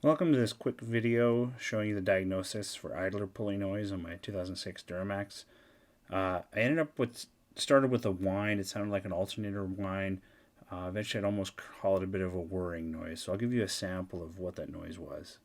Welcome to this quick video showing you the diagnosis for idler pulley noise on my 2006 Duramax. I ended up started with a whine. It sounded like an alternator whine. Eventually I'd almost call it a bit of a whirring noise. So I'll give you a sample of what that noise was.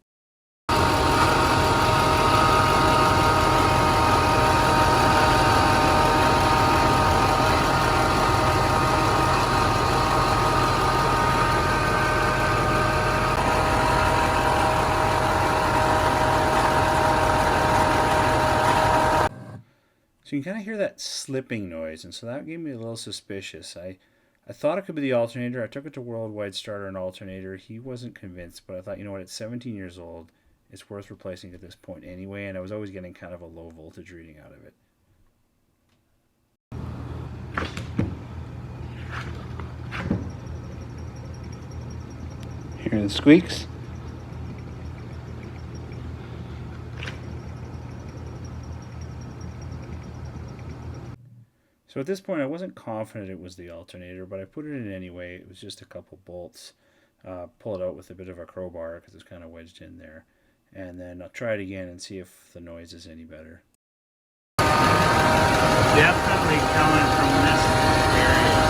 So you can kind of hear that slipping noise, and so that gave me a little suspicious. I thought it could be the alternator. I took it to Worldwide Starter and Alternator. He wasn't convinced, but I thought, you know what, it's 17 years old. It's worth replacing at this point anyway, and I was always getting kind of a low voltage reading out of it. Hearing the squeaks. So at this point I wasn't confident it was the alternator, but I put it in anyway. It was just a couple bolts. Pull it out with a bit of a crowbar because it's kind of wedged in there. And then I'll try it again and see if the noise is any better. Definitely coming from this area.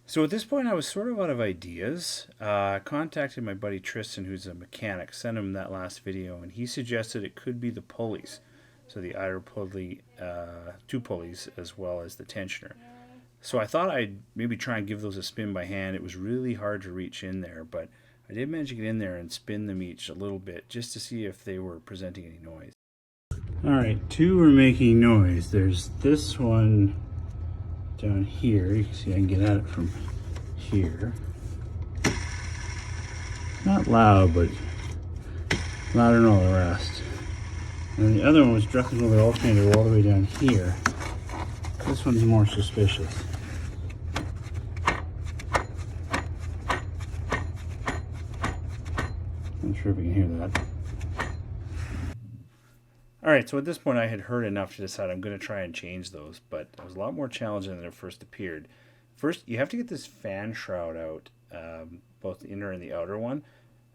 So at this point I was sort of out of ideas. I contacted my buddy Tristan, who's a mechanic, sent him that last video, and he suggested it could be the pulleys. So the idler pulley, two pulleys, as well as the tensioner. So I thought I'd maybe try and give those a spin by hand. It was really hard to reach in there, but I did manage to get in there and spin them each a little bit just to see if they were presenting any noise. Alright, two were making noise. There's this one down here. You can see I can get at it from here. Not loud, but louder than all the rest. And the other one was directly over the alternator all the way down here. This one's more suspicious. I'm sure if you can hear that. Alright, so at this point I had heard enough to decide I'm going to try and change those, but it was a lot more challenging than it first appeared. First, you have to get this fan shroud out, both the inner and the outer one.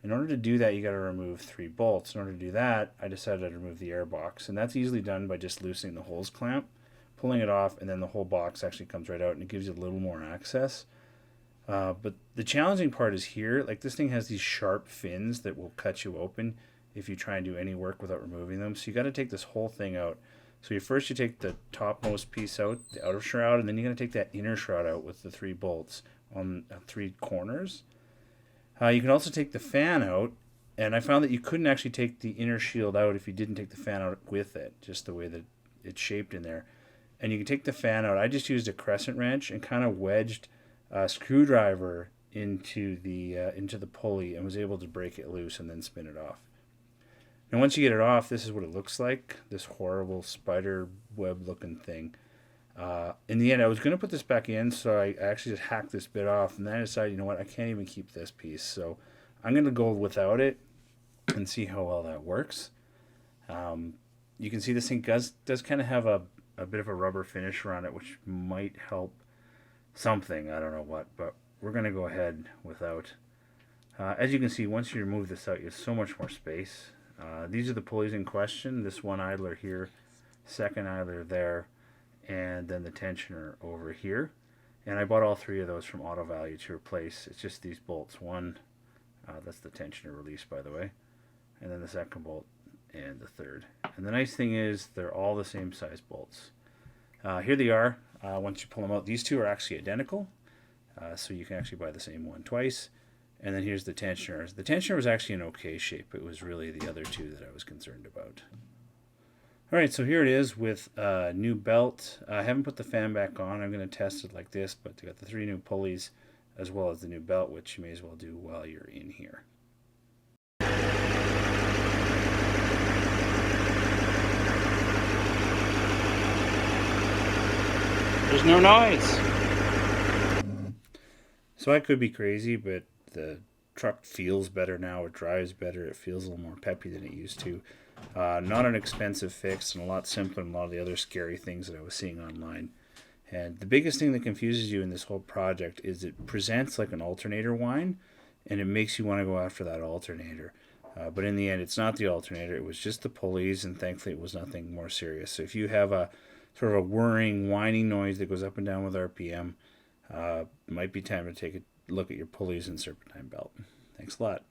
In order to do that, you got to remove 3 bolts. In order to do that, I decided I'd remove the air box, and that's easily done by just loosening the hose clamp, pulling it off, and then the whole box actually comes right out, and it gives you a little more access. But the challenging part is here. Like, this thing has these sharp fins that will cut you open if you try and do any work without removing them. So you got to take this whole thing out. So first you take the topmost piece out, the outer shroud, and then you're going to take that inner shroud out with the 3 bolts on 3 corners. You can also take the fan out, and I found that you couldn't actually take the inner shield out if you didn't take the fan out with it, just the way that it's shaped in there. And you can take the fan out. I just used a crescent wrench and kind of wedged a screwdriver into the pulley and was able to break it loose and then spin it off. And once you get it off, this is what it looks like, this horrible spider web looking thing. In the end, I was going to put this back in, so I actually just hacked this bit off, and then I decided, you know what, I can't even keep this piece. So I'm going to go without it and see how well that works. You can see this thing does kind of have a bit of a rubber finish around it, which might help something. I don't know what, but we're going to go ahead without. As you can see, once you remove this out, you have so much more space. These are the pulleys in question. This one idler here, second idler there, and then the tensioner over here. And I bought all 3 of those from Auto Value to replace. It's just these bolts. One, that's the tensioner release, by the way, and then the second bolt and the third. And the nice thing is they're all the same size bolts. Here they are. Once you pull them out, these 2 are actually identical, so you can actually buy the same one twice. And then here's the tensioner. The tensioner was actually in okay shape. It was really the other 2 that I was concerned about. Alright, so here it is with a new belt. I haven't put the fan back on. I'm going to test it like this, but you got the 3 new pulleys as well as the new belt, which you may as well do while you're in here. There's no noise. So I could be crazy, but the truck feels better now. It drives better. It feels a little more peppy than it used to. Not an expensive fix, and a lot simpler than a lot of the other scary things that I was seeing online. And the biggest thing that confuses you in this whole project is it presents like an alternator whine, and it makes you want to go after that alternator. But in the end, it's not the alternator. It was just the pulleys, and thankfully it was nothing more serious. So if you have a sort of a whirring, whining noise that goes up and down with RPM, it might be time to take a look at your pulleys and serpentine belt. Thanks a lot.